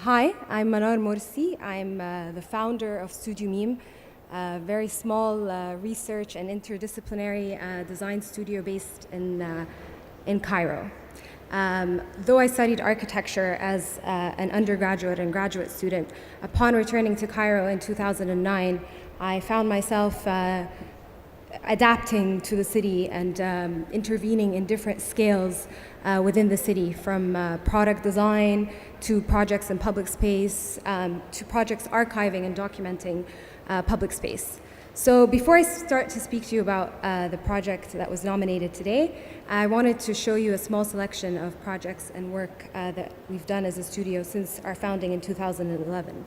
Hi, I'm Manar Morsi. I'm the founder of Studio MEEM, a very small research and interdisciplinary design studio based in Cairo. Though I studied architecture as an undergraduate and graduate student, upon returning to Cairo in 2009, I found myself adapting to the city and intervening in different scales within the city, from product design to projects in public space to projects archiving and documenting public space. So before I start to speak to you about the project that was nominated today, I wanted to show you a small selection of projects and work that we've done as a studio since our founding in 2011.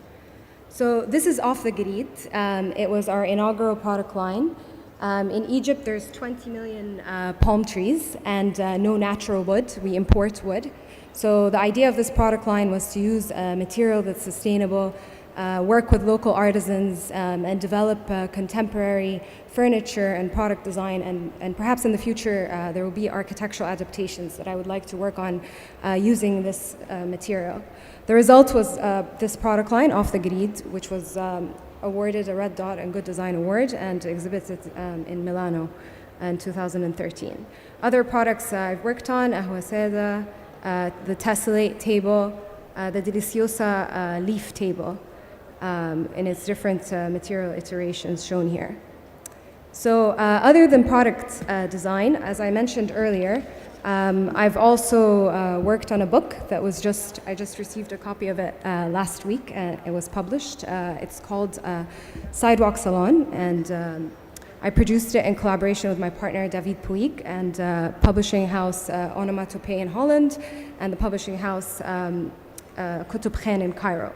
So this is Off the Grid. It was our inaugural product line. In Egypt, there's 20 million palm trees and no natural wood. We import wood. So the idea of this product line was to use a material that's sustainable, work with local artisans, and develop contemporary furniture and product design. And perhaps in the future, there will be architectural adaptations that I would like to work on using this material. The result was this product line, Off the Grid, which was awarded a Red Dot and Good Design Award and exhibited in Milano in 2013. Other products I've worked on, Ahwa Seda, the Tessellate table, the Deliciosa leaf table, in its different material iterations shown here. So other than product design, as I mentioned earlier, I've also worked on a book that was I just received a copy of it last week. It was published. It's called Sidewalk Salon, and I produced it in collaboration with my partner David Puig and publishing house Onomatope in Holland and the publishing house Kutub Khan in Cairo.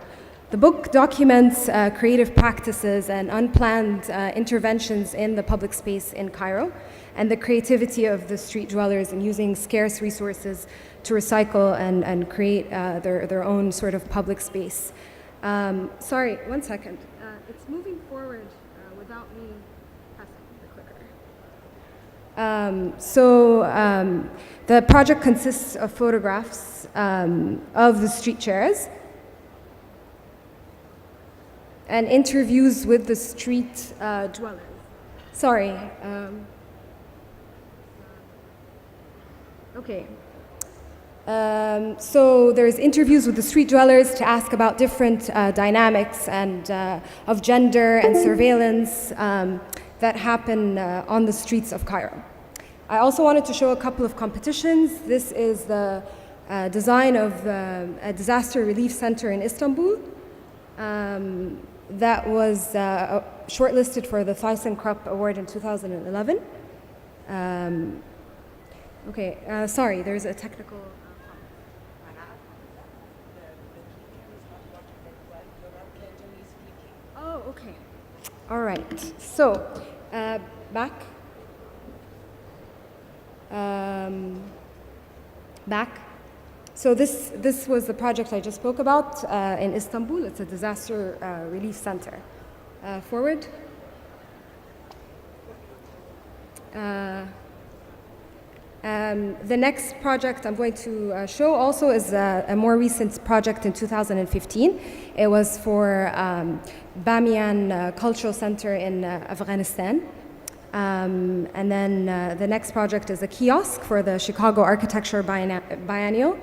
The book documents creative practices and unplanned interventions in the public space in Cairo, and the creativity of the street dwellers in using scarce resources to recycle and create their own sort of public space. Sorry, one second. It's moving forward without me pressing the clicker. The project consists of photographs of the street chairs and interviews with the street dwellers. Sorry. Okay. So there's interviews with the street dwellers to ask about different dynamics and of gender and surveillance that happen on the streets of Cairo. I also wanted to show a couple of competitions. This is the design of a disaster relief center in Istanbul that was shortlisted for the ThyssenKrupp Award in 2011. Okay, sorry, there's a technical Oh, okay. All right. So, back. Back. So this was the project I just spoke about in Istanbul. It's a disaster relief center. Forward. The next project I'm going to show also is a more recent project in 2015. It was for Bamiyan Cultural Center in Afghanistan. And then the next project is a kiosk for the Chicago Architecture Biennial.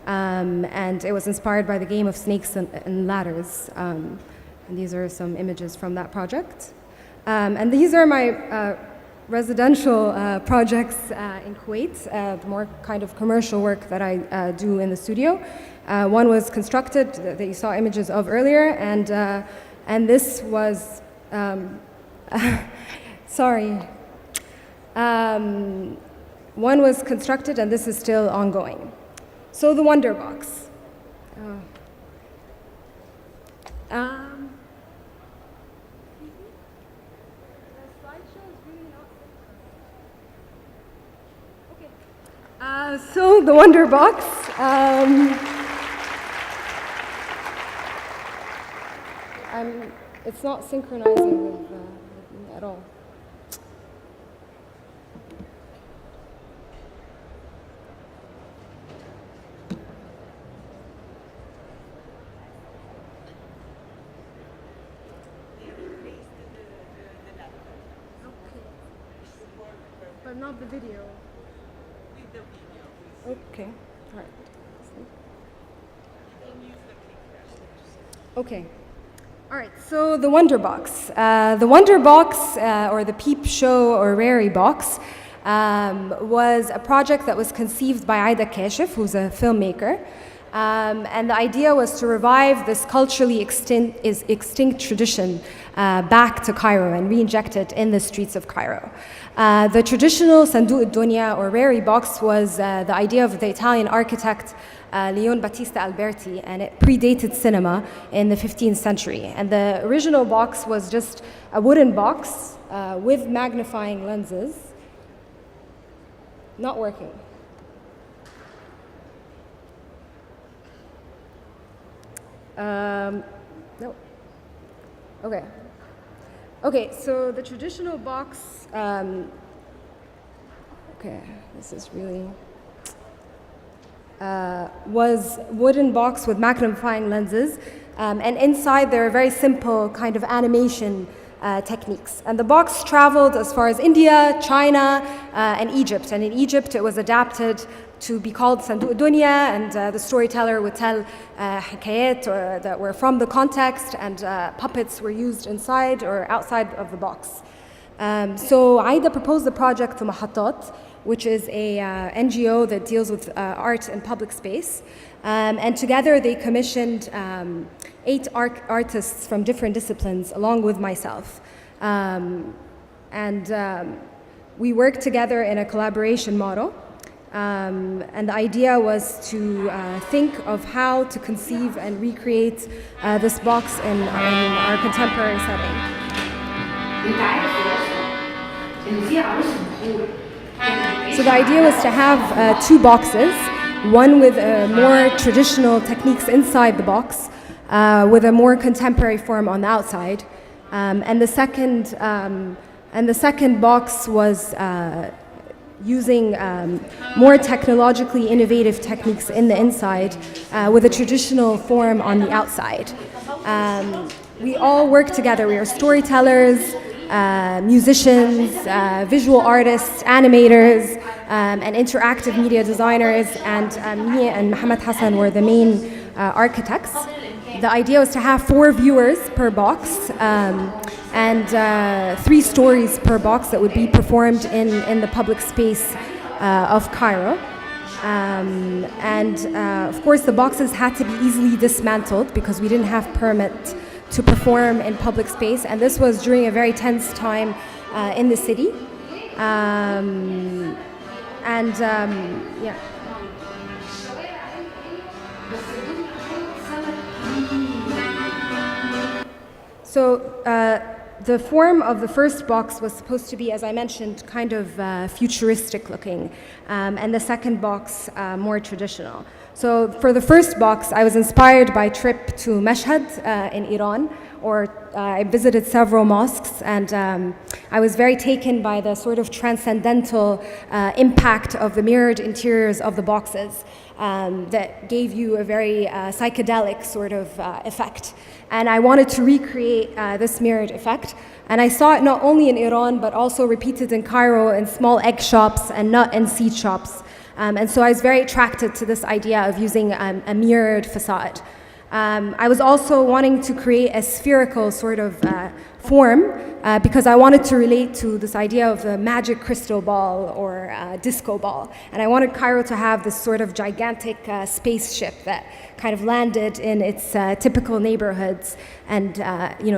And it was inspired by the game of snakes and ladders. And these are some images from that project. And these are my residential projects in Kuwait, the more kind of commercial work that I do in the studio. One was constructed that you saw images of earlier, and this was, sorry. One was constructed and this is still ongoing. So the Wonderbox. So the Wonderbox. It's not synchronizing with me at all. not the video. Okay, all right. Okay. All right, so the Wonderbox. The Wonderbox, or the Peep Show or Rary Box, was a project that was conceived by Aida Kashif, who's a filmmaker. And the idea was to revive this culturally extinct tradition back to Cairo and re-inject it in the streets of Cairo. The traditional Sanduq al-Dunya or Rary Box was the idea of the Italian architect Leon Battista Alberti, and it predated cinema in the 15th century. And the original box was just a wooden box with magnifying lenses. Not working. No. Okay. Okay, so the traditional box, okay, this is really, was wooden box with magnifying lenses, and inside there are very simple kind of animation techniques. And the box traveled as far as India, China, and Egypt. And in Egypt it was adapted to be called Sanduq Dunya, and the storyteller would tell hikayat or that were from the context, and puppets were used inside or outside of the box. So Aida proposed the project to Mahatat, which is a NGO that deals with art and public space. And together they commissioned 8 artists from different disciplines along with myself. We worked together in a collaboration model. And the idea was to think of how to conceive and recreate this box in our contemporary setting. So the idea was to have 2 boxes, one with more traditional techniques inside the box, with a more contemporary form on the outside, and the second box was using more technologically innovative techniques in the inside with a traditional form on the outside. We all work together. We are storytellers, musicians, visual artists, animators, and interactive media designers, and me and Mohammed Hassan were the main architects. The idea was to have 4 viewers per box, and 3 stories per box that would be performed in the public space of Cairo. Of course, the boxes had to be easily dismantled because we didn't have permit to perform in public space, and this was during a very tense time in the city. Yeah. So the form of the first box was supposed to be, as I mentioned, kind of futuristic looking, and the second box more traditional. So for the first box, I was inspired by a trip to Mashhad in Iran, or I visited several mosques, and I was very taken by the sort of transcendental impact of the mirrored interiors of the boxes that gave you a very psychedelic sort of effect. And I wanted to recreate this mirrored effect. And I saw it not only in Iran, but also repeated in Cairo in small egg shops and nut and seed shops. And so I was very attracted to this idea of using a mirrored facade. I was also wanting to create a spherical sort of form because I wanted to relate to this idea of the magic crystal ball or disco ball. And I wanted Cairo to have this sort of gigantic spaceship that kind of landed in its typical neighborhoods and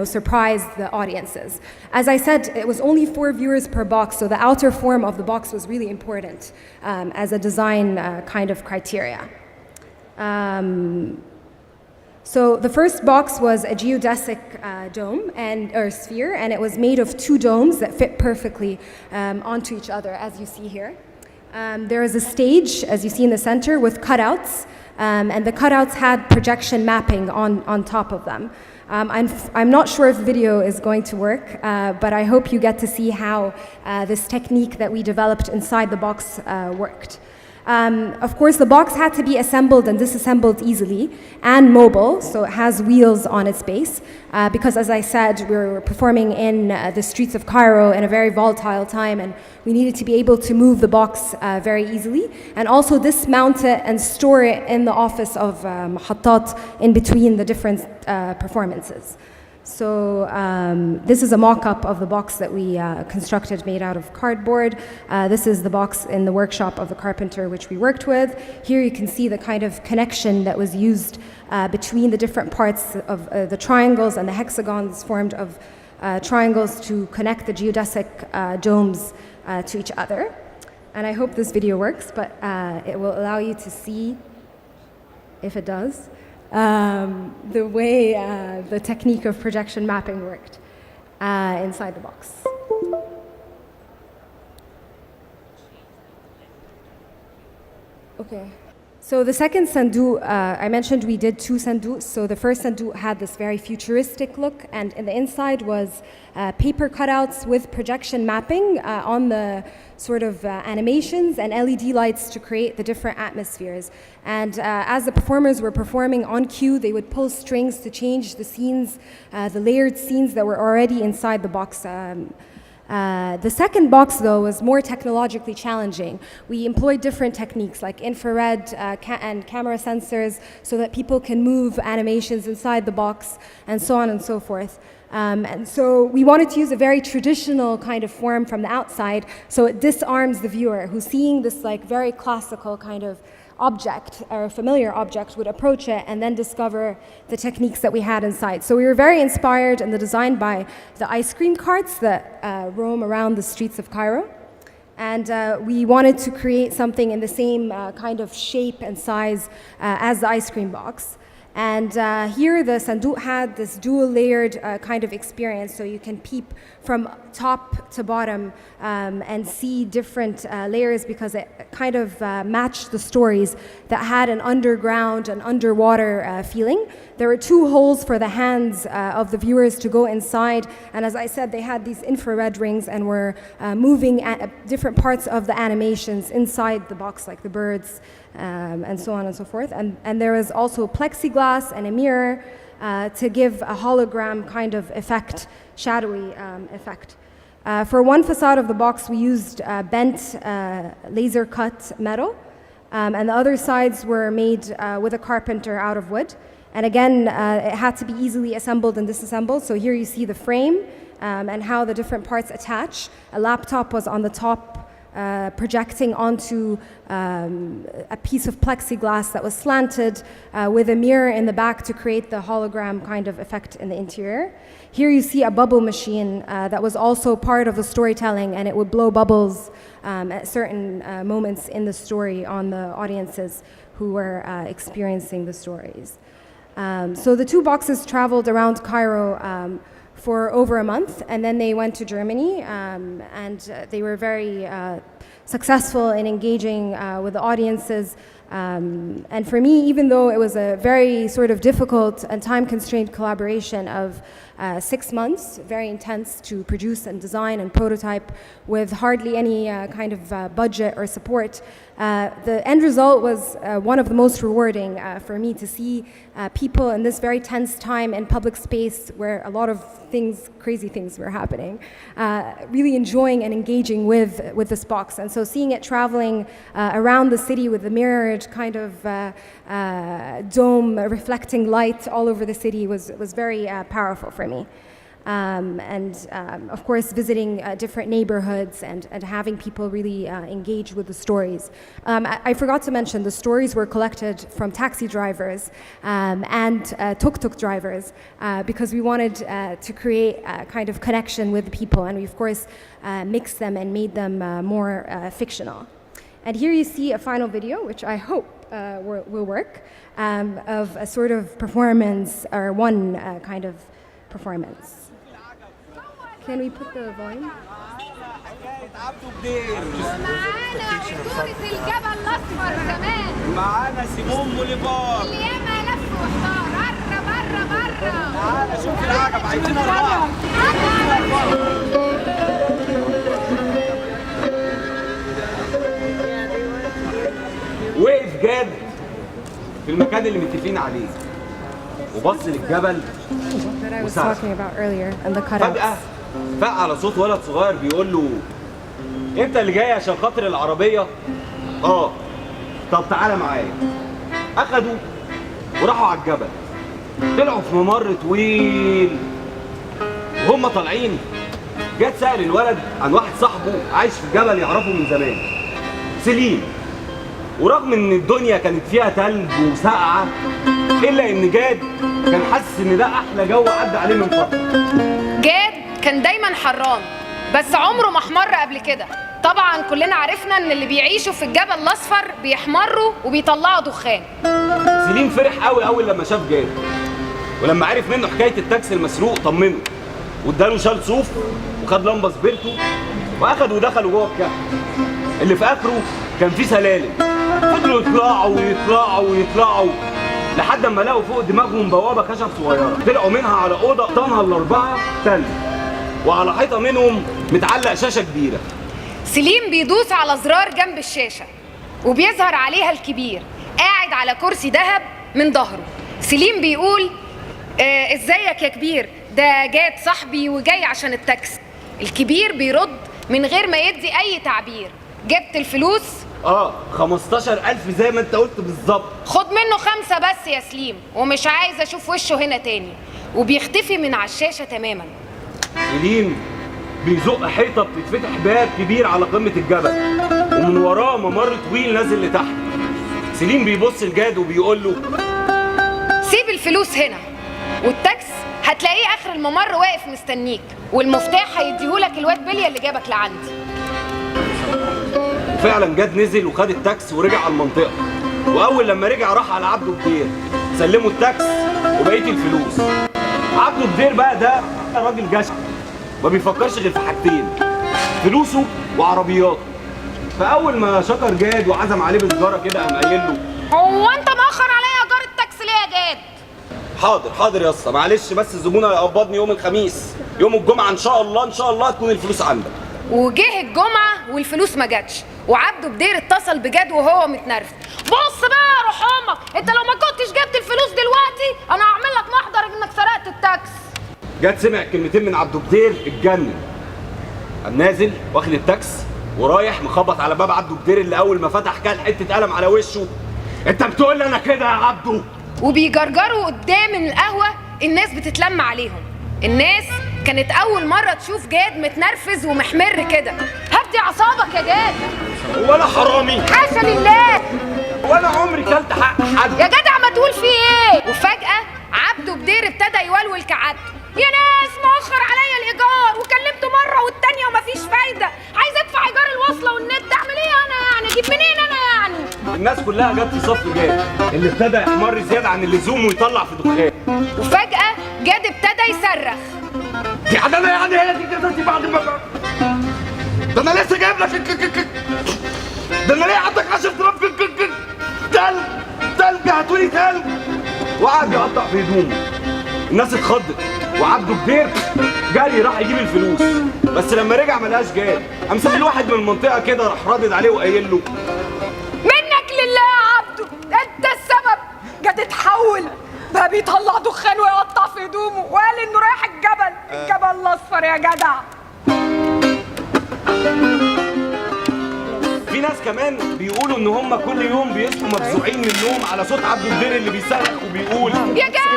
surprised the audiences. As I said, it was only 4 viewers per box, so the outer form of the box was really important as a design kind of criteria. So the first box was a geodesic dome or sphere, and it was made of 2 domes that fit perfectly onto each other, as you see here. There is a stage, as you see in the center, with cutouts, and the cutouts had projection mapping on top of them. I'm not sure if video is going to work, but I hope you get to see how this technique that we developed inside the box worked. Of course, the box had to be assembled and disassembled easily and mobile, so it has wheels on its base, because as I said, we were performing in the streets of Cairo in a very volatile time, and we needed to be able to move the box very easily, and also dismount it and store it in the office of Mahattat in between the different performances. So this is a mock-up of the box that we constructed made out of cardboard. This is the box in the workshop of the carpenter which we worked with. Here you can see the kind of connection that was used between the different parts of the triangles and the hexagons formed of triangles to connect the geodesic domes to each other. And I hope this video works, but it will allow you to see, if it does, the way the technique of projection mapping worked inside the box. Okay. So the second sandu, I mentioned we did 2 sandus. So the first sandu had this very futuristic look, and in the inside was paper cutouts with projection mapping on the sort of animations and LED lights to create the different atmospheres. And as the performers were performing on cue, they would pull strings to change the scenes, the layered scenes that were already inside the box. The second box, though, was more technologically challenging. We employed different techniques like infrared and camera sensors so that people can move animations inside the box and so on and so forth. And so we wanted to use a very traditional kind of form from the outside, so it disarms the viewer who's seeing this like very classical kind of object or a familiar object would approach it and then discover the techniques that we had inside. So we were very inspired in the design by the ice cream carts that roam around the streets of Cairo. And we wanted to create something in the same kind of shape and size as the ice cream box. And here the sanduq had this dual layered kind of experience, so you can peep from top to bottom and see different layers because it kind of matched the stories that had an underground and underwater feeling. There were 2 holes for the hands of the viewers to go inside, and as I said, they had these infrared rings and were moving at different parts of the animations inside the box, like the birds and so on and so forth. And there was also plexiglass and a mirror to give a hologram kind of effect, shadowy effect. For one facade of the box, we used bent laser cut metal, and the other sides were made with a carpenter out of wood. And again, it had to be easily assembled and disassembled. So here you see the frame and how the different parts attach. A laptop was on the top, projecting onto a piece of plexiglass that was slanted with a mirror in the back to create the hologram kind of effect in the interior. Here you see a bubble machine that was also part of the storytelling, and it would blow bubbles at certain moments in the story on the audiences who were experiencing the stories. So the 2 boxes traveled around Cairo for over a month, and then they went to Germany, and they were very successful in engaging with the audiences. And for me, even though it was a very sort of difficult and time-constrained collaboration of 6 months, very intense to produce and design and prototype with hardly any kind of budget or support, the end result was one of the most rewarding for me to see people in this very tense time in public space where a lot of things, crazy things were happening, really enjoying and engaging with this box. And so seeing it traveling around the city with the mirrored kind of dome reflecting light all over the city was very powerful for me. Of course, visiting different neighborhoods and having people really engage with the stories. I forgot to mention the stories were collected from taxi drivers and tuk-tuk drivers because we wanted to create a kind of connection with the people, and we of course mixed them and made them more fictional. And here you see a final video, which I hope will work, of a sort of performance, or one kind of performance. Can we put the volume? ومعانا أسطورة الجبل الأصفر كمان. معانا سيمون بوليفار. اللي ياما لف واحتار. بره بره بره. تعالى شوف العجب، عايزين أربعة. جاد في المكان اللي متفقين عليه وبص للجبل that I was وسعد. talking about earlier and the فجأة cutouts. فاق على صوت ولد صغير بيقول له انت اللي جاي عشان خاطر العربية؟ اه. طب تعالى معايا. اخدوا وراحوا على الجبل، طلعوا في ممر طويل وهم طالعين جت سأل الولد عن واحد صاحبه عايش في الجبل يعرفه من زمان، سليم. ورغم ان الدنيا كانت فيها تلج وسقعة الا ان جاد كان حاسس ان ده احلى جو عدى عليه من فترة. جاد كان دايما حران بس عمره ما احمر قبل كده. طبعا كلنا عرفنا ان اللي بيعيشوا في الجبل الاصفر بيحمروا وبيطلعوا دخان. سليم فرح قوي اول لما شاف جاد، ولما عرف منه حكايه التاكسي المسروق طمنه واداله شال صوف وخد لمبه سبيرتو واخدوا ودخلوا جوه الكهف اللي في اخره كان فيه سلالم. فضلوا يطلعوا ويطلعوا ويطلعوا لحد ما لقوا فوق دماغهم بوابه خشب صغيره، طلعوا منها على اوضه طنها الاربعه تلج، وعلى حيطه منهم متعلق شاشه كبيره. سليم بيدوس على زرار جنب الشاشه وبيظهر عليها الكبير قاعد على كرسي ذهب من ظهره. سليم بيقول ازيك يا كبير، ده جاد صاحبي وجاي عشان التاكسي. الكبير بيرد من غير ما يدي اي تعبير، جبت الفلوس؟ 15,000 زي ما انت قلت بالظبط. خد منه 5 بس يا سليم، ومش عايز اشوف وشه هنا تاني. وبيختفي من على الشاشه تماما. سليم بيزق حيطه بتتفتح باب كبير على قمه الجبل ومن وراه ممر طويل نازل لتحت. سليم بيبص لجاد وبيقول له سيب الفلوس هنا والتاكس هتلاقيه اخر الممر واقف مستنيك، والمفتاح هيديهولك الواد بليا اللي جابك لعندي. فعلا جاد نزل وخد التاكس ورجع على المنطقه، واول لما رجع راح على عبده بدير سلموا التاكس وبقيه الفلوس. عبده بدير بقى ده راجل جشع ما بيفكرش غير في حاجتين، فلوسه وعربياته. فاول ما شكر جاد وعزم عليه بسجاره كده قام قايل له هو انت مأخر عليا ايجار التاكسي ليه يا جاد؟ حاضر يا اسطى، معلش بس الزبون هيقبضني يوم الخميس، يوم الجمعه ان شاء الله تكون الفلوس عندك. وجه الجمعه والفلوس ما جاتش، وعبده بدير اتصل بجد وهو متنرفز. بص بقى يا روح امك، انت لو ما كنتش جبت الفلوس دلوقتي انا هعمل لك محضر انك سرقت التاكس. جاد سمع كلمتين من عبده بدير اتجنن، قام نازل واخد التاكس ورايح مخبط على باب عبده بدير اللي اول ما فتح كان حته قلم على وشه. انت بتقول لي انا كده يا عبده؟ وبيجرجروا قدام القهوه الناس بتتلم عليهم. الناس كانت اول مره تشوف جاد متنرفز ومحمر كده. هدي اعصابك يا جاد. وانا حرامي؟ حاشا لله، وانا عمري كلت حق حد يا جدع ما تقول فيه ايه. وفجاه عبده بدير ابتدى يولول كعادته. يا ناس مؤخر عليا الايجار وكلمته مره والتانيه ومفيش فايده، عايز ادفع ايجار الوصله والنت، اعمل ايه انا يعني؟ اجيب منين انا يعني؟ الناس كلها جت في صف جاد اللي ابتدى يحمر زياده عن اللزوم ويطلع في دخان. وفجاه جاد ابتدى يصرخ. دي عدالة يعني هي دي كده؟ دي بعد ما ده انا لسه جايب لك ده انا ليه عندك 10,000 تلج هاتولي تلج. وقعد يقطع في هدومه. الناس اتخضت وعبده بدير جري راح يجيب الفلوس، بس لما رجع ما لقاش جاد. قام سائل واحد من المنطقه كده راح رادد عليه وقايل له منك لله يا عبده، انت السبب. جاد اتحول بقى بيطلع دخان ويقطع في هدومه وقال انه رايح الجبل الاصفر يا جدع. في ناس كمان بيقولوا ان هم كل يوم بيصحوا مفزوعين من النوم على صوت عبده بدير اللي بيصرخ وبيقول يا جاد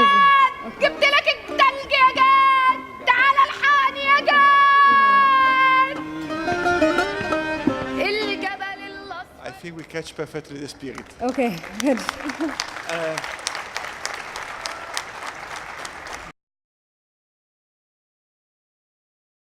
جبت لك التلج يا جاد، تعال الحقني يا جاد. الجبل الاصفر. I think we catch perfectly the spirit. Okay, good.